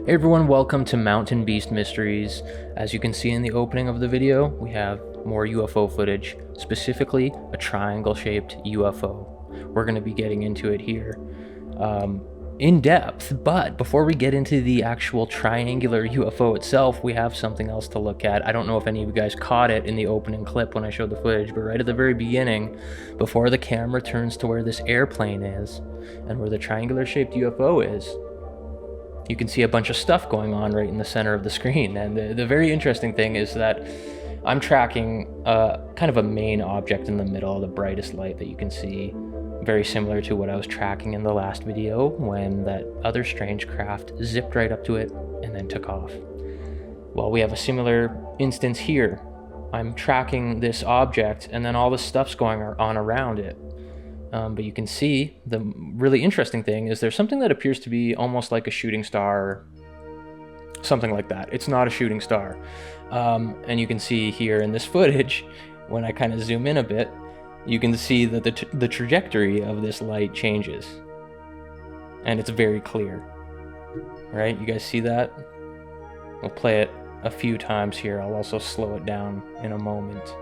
Hey everyone, welcome to Mountain Beast Mysteries. As you can see in the opening of the video, we have more UFO footage, specifically a triangle-shaped UFO. We're going to be getting into it here in depth, but before we get into the actual triangular UFO itself, we have something else to look at. I don't know if any of you guys caught it in the opening clip when I showed the footage, but right at the very beginning, before the camera turns to where this airplane is and where the triangular-shaped UFO is, you can see a bunch of stuff going on right in the center of the screen. And the very interesting thing is that I'm tracking kind of a main object in the middle, the brightest light that you can see, very similar to what I was tracking in the last video when that other strange craft zipped right up to it and then took off. Well, we have a similar instance here. I'm tracking this object and then all this stuff's going on around it. But you can see the really interesting thing is there's something that appears to be almost like a shooting star, something like that. It's not a shooting star. And you can see here in this footage, when I kind of zoom in a bit, you can see that the trajectory of this light changes. And it's very clear, right? You guys see that? We'll play it a few times here. I'll also slow it down in a moment.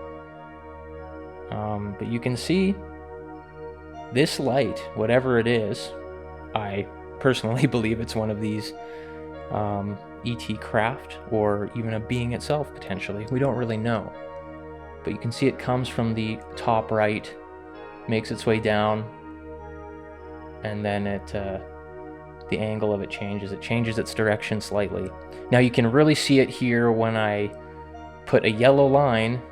But you can see this light, whatever it is, I personally believe it's one of these ET craft or even a being itself, potentially. We don't really know. But you can see it comes from the top right, makes its way down, and then the angle of it changes. It changes its direction slightly. Now you can really see it here when I put a yellow line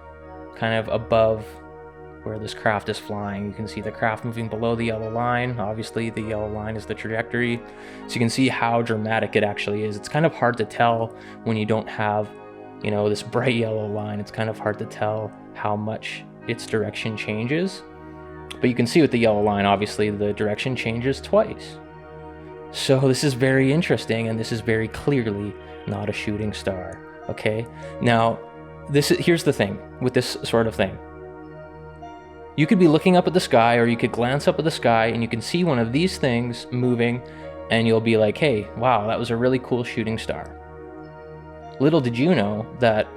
kind of above where this craft is flying. You can see the craft moving below the yellow line. Obviously the yellow line is the trajectory. So you can see how dramatic it actually is. It's kind of hard to tell when you don't have, you know, this bright yellow line. It's kind of hard to tell how much its direction changes. But you can see with the yellow line, obviously the direction changes twice. So this is very interesting, and this is very clearly not a shooting star, okay? Now, here's the thing with this sort of thing. You could be looking up at the sky, or you could glance up at the sky and you can see one of these things moving and you'll be like, hey, wow, that was a really cool shooting star. Little did you know that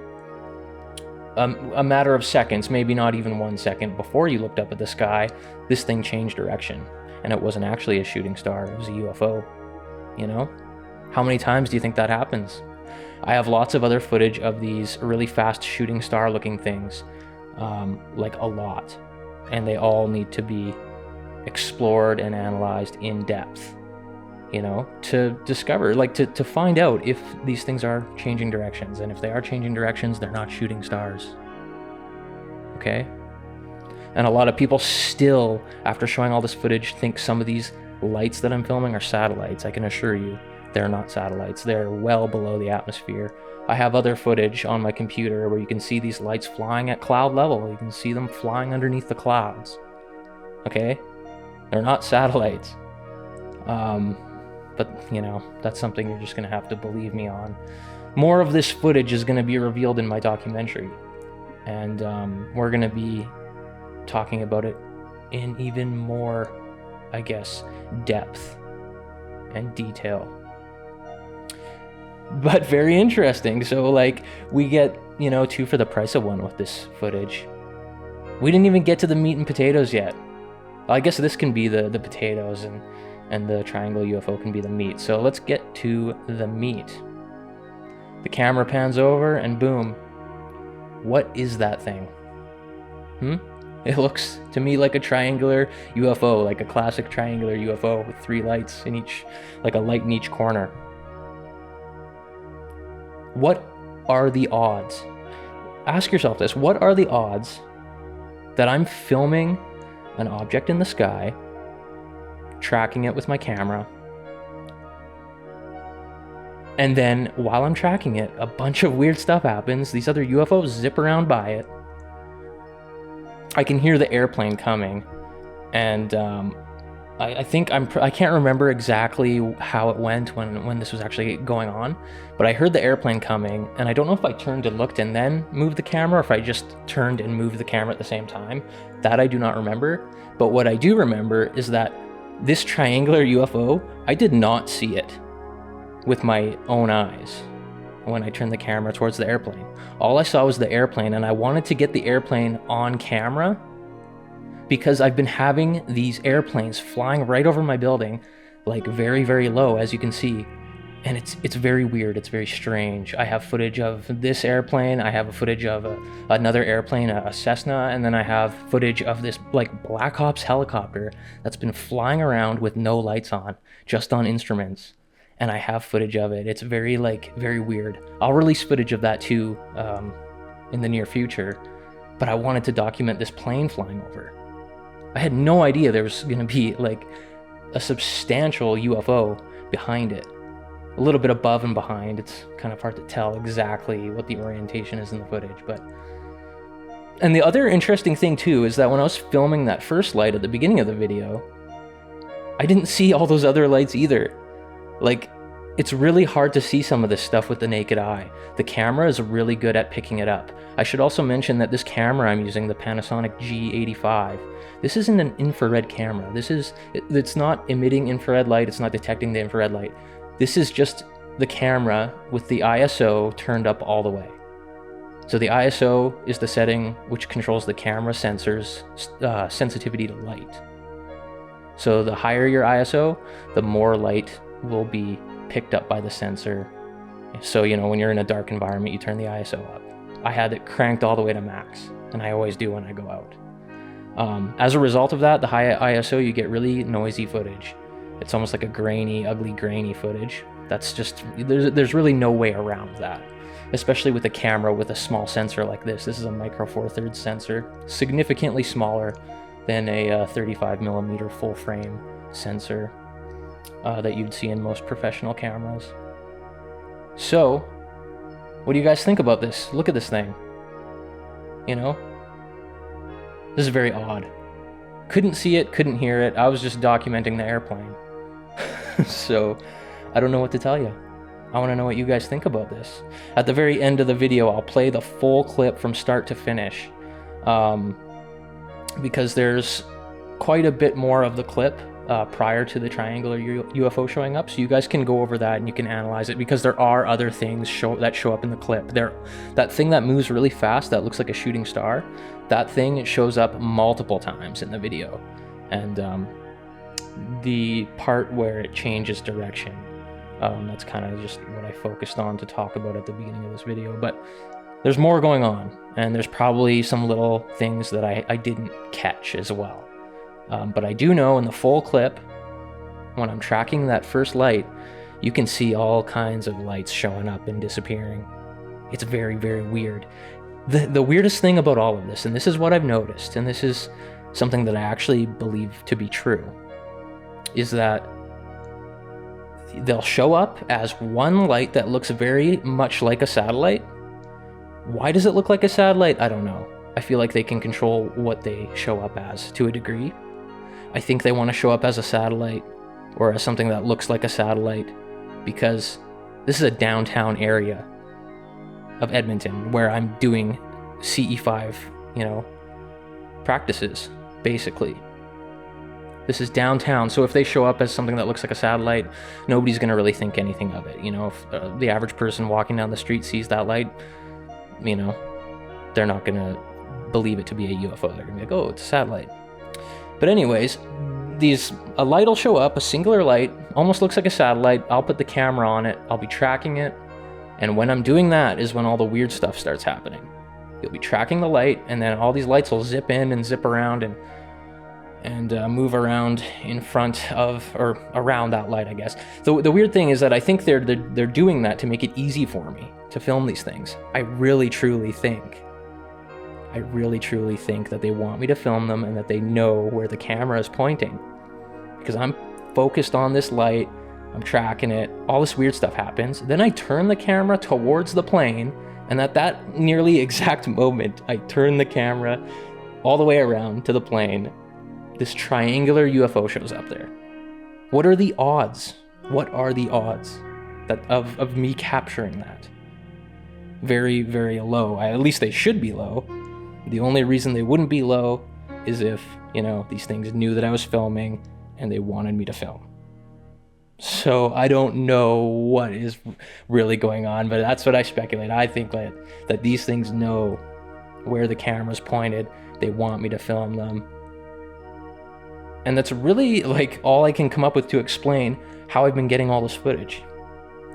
a matter of seconds, maybe not even 1 second before you looked up at the sky, this thing changed direction. And it wasn't actually a shooting star, it was a UFO, you know? How many times do you think that happens? I have lots of other footage of these really fast shooting star looking things, like a lot. And they all need to be explored and analyzed in depth, you know, to discover, like to find out if these things are changing directions. And if they are changing directions, they're not shooting stars. Okay? And a lot of people still, after showing all this footage, think some of these lights that I'm filming are satellites. I can assure you they're not satellites. They're well below the atmosphere. I have other footage on my computer where you can see these lights flying at cloud level. You can see them flying underneath the clouds. Okay? They're not satellites. But, you know, that's something you're just going to have to believe me on. More of this footage is going to be revealed in my documentary. And we're going to be talking about it in even more, I guess, depth and detail. But very interesting. So like we get, you know, 2 for the price of 1 with this footage. We didn't even get to the meat and potatoes yet. Well, I guess this can be the potatoes and the triangle UFO can be the meat. So let's get to the meat. The camera pans over and boom. What is that thing? It looks to me like a triangular UFO, like a classic triangular UFO with 3 lights in each, like a light in each corner. What are the odds? Ask yourself this. What are the odds that I'm filming an object in the sky, tracking it with my camera, and then while I'm tracking it, a bunch of weird stuff happens. These other UFOs zip around by it. I can hear the airplane coming, and I think I can't remember exactly how it went when this was actually going on, but I heard the airplane coming, and I don't know if I turned and looked and then moved the camera, or if I just turned and moved the camera at the same time. That I do not remember, but what I do remember is that this triangular UFO, I did not see it. with my own eyes when I turned the camera towards the airplane. All I saw was the airplane, and I wanted to get the airplane on camera because I've been having these airplanes flying right over my building, like very, very low, as you can see. And it's very weird. It's very strange. I have footage of this airplane. I have a footage of another airplane, a Cessna, and then I have footage of this like Black Ops helicopter that's been flying around with no lights on, just on instruments. And I have footage of it. It's very weird. I'll release footage of that too in the near future. But I wanted to document this plane flying over. I had no idea there was going to be like a substantial UFO behind it. A little bit above and behind. It's kind of hard to tell exactly what the orientation is in the footage, but... And the other interesting thing too is that when I was filming that first light at the beginning of the video, I didn't see all those other lights either. Like, it's really hard to see some of this stuff with the naked eye. The camera is really good at picking it up. I should also mention that this camera I'm using, the Panasonic G85, this isn't an infrared camera. It's not emitting infrared light, it's not detecting the infrared light. This is just the camera with the ISO turned up all the way. So the ISO is the setting which controls the camera sensor's sensitivity to light. So the higher your ISO, the more light will be picked up by the sensor. So, you know, when you're in a dark environment, you turn the ISO up. I had it cranked all the way to max, and I always do when I go out. As a result of that, the high ISO, you get really noisy footage. It's almost like a grainy, ugly, grainy footage. That's just, there's really no way around that. Especially with a camera with a small sensor like this. This is a micro four thirds sensor, significantly smaller than a 35mm full frame sensor that you'd see in most professional cameras. So, what do you guys think about this? Look at this thing. You know? This is very odd. Couldn't see it, couldn't hear it. I was just documenting the airplane. So, I don't know what to tell you. I want to know what you guys think about this. At the very end of the video, I'll play the full clip from start to finish. Because there's quite a bit more of the clip prior to the triangular UFO showing up. So you guys can go over that and you can analyze it, because there are other things that show up in the clip. That thing that moves really fast, that looks like a shooting star, that thing shows up multiple times in the video. And the part where it changes direction, that's kind of just what I focused on to talk about at the beginning of this video. But there's more going on, and there's probably some little things that I didn't catch as well. But I do know in the full clip, when I'm tracking that first light, you can see all kinds of lights showing up and disappearing. It's very, very weird. The weirdest thing about all of this, and this is what I've noticed, and this is something that I actually believe to be true, is that they'll show up as one light that looks very much like a satellite. Why does it look like a satellite? I don't know. I feel like they can control what they show up as to a degree. I think they want to show up as a satellite or as something that looks like a satellite because this is a downtown area of Edmonton where I'm doing CE5, practices, basically. This is downtown, so if they show up as something that looks like a satellite, nobody's going to really think anything of it. If the average person walking down the street sees that light, they're not going to believe it to be a UFO. They're going to be like, oh, it's a satellite. But anyways, a light will show up, a singular light, almost looks like a satellite. I'll put the camera on it. I'll be tracking it. And when I'm doing that is when all the weird stuff starts happening. You'll be tracking the light, and then all these lights will zip in and zip around and move around in front of, or around that light, I guess. The weird thing is that I think they're doing that to make it easy for me to film these things. I really truly think that they want me to film them and that they know where the camera is pointing. Because I'm focused on this light, I'm tracking it, all this weird stuff happens. Then I turn the camera towards the plane, and at that nearly exact moment, I turn the camera all the way around to the plane. This triangular UFO shows up there. What are the odds? What are the odds of me capturing that? Very, very low. At least they should be low. The only reason they wouldn't be low is if, these things knew that I was filming and they wanted me to film. So I don't know what is really going on, but that's what I speculate. I think that these things know where the camera's pointed. They want me to film them. And that's really like all I can come up with to explain how I've been getting all this footage.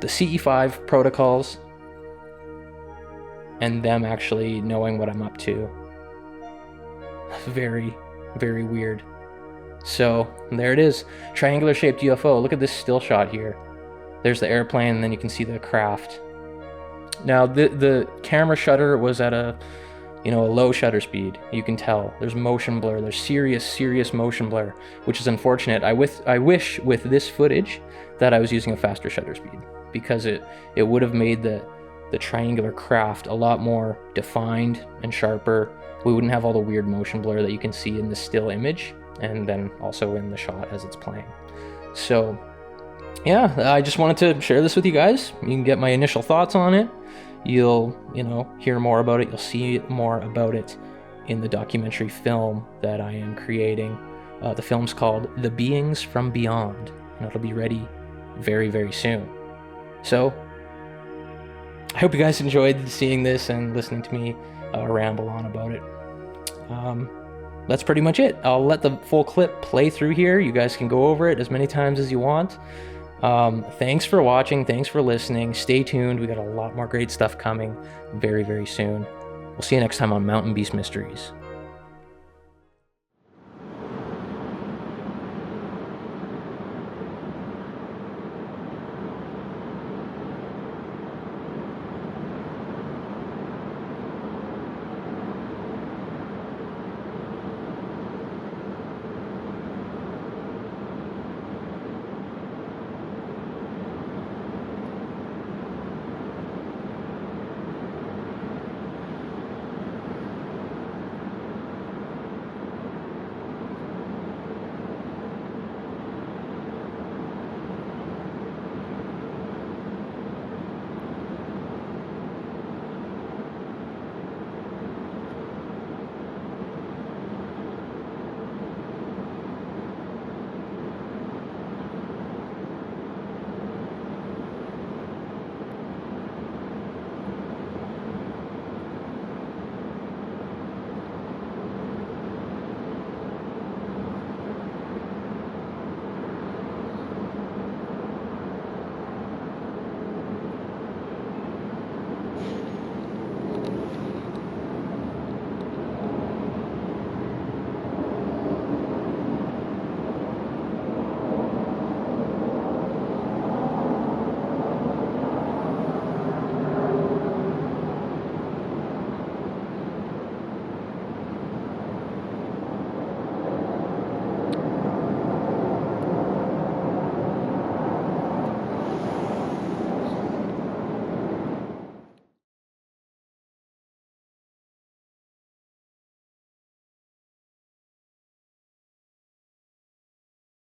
The CE5 protocols and them actually knowing what I'm up to. Very, very weird. So there it is, triangular shaped UFO. Look at this still shot here. There's the airplane, and then you can see the craft. Now the camera shutter was at a low shutter speed. You can tell there's motion blur. There's serious motion blur, which is unfortunate. I wish with this footage that I was using a faster shutter speed, because it would have made the triangular craft a lot more defined and sharper. We wouldn't have all the weird motion blur that you can see in the still image, and then also in the shot as it's playing. So yeah, I just wanted to share this with you guys. You can get my initial thoughts on it. You'll hear more about it. You'll see more about it in the documentary film that I am creating. The film's called The Beings from Beyond, and it'll be ready very, very soon. So I hope you guys enjoyed seeing this and listening to me ramble on about it. That's pretty much it. I'll let the full clip play through here. You guys can go over it as many times as you want. Thanks for watching. Thanks for listening. Stay tuned. We got a lot more great stuff coming very, very soon. We'll see you next time on Mountain Beast Mysteries.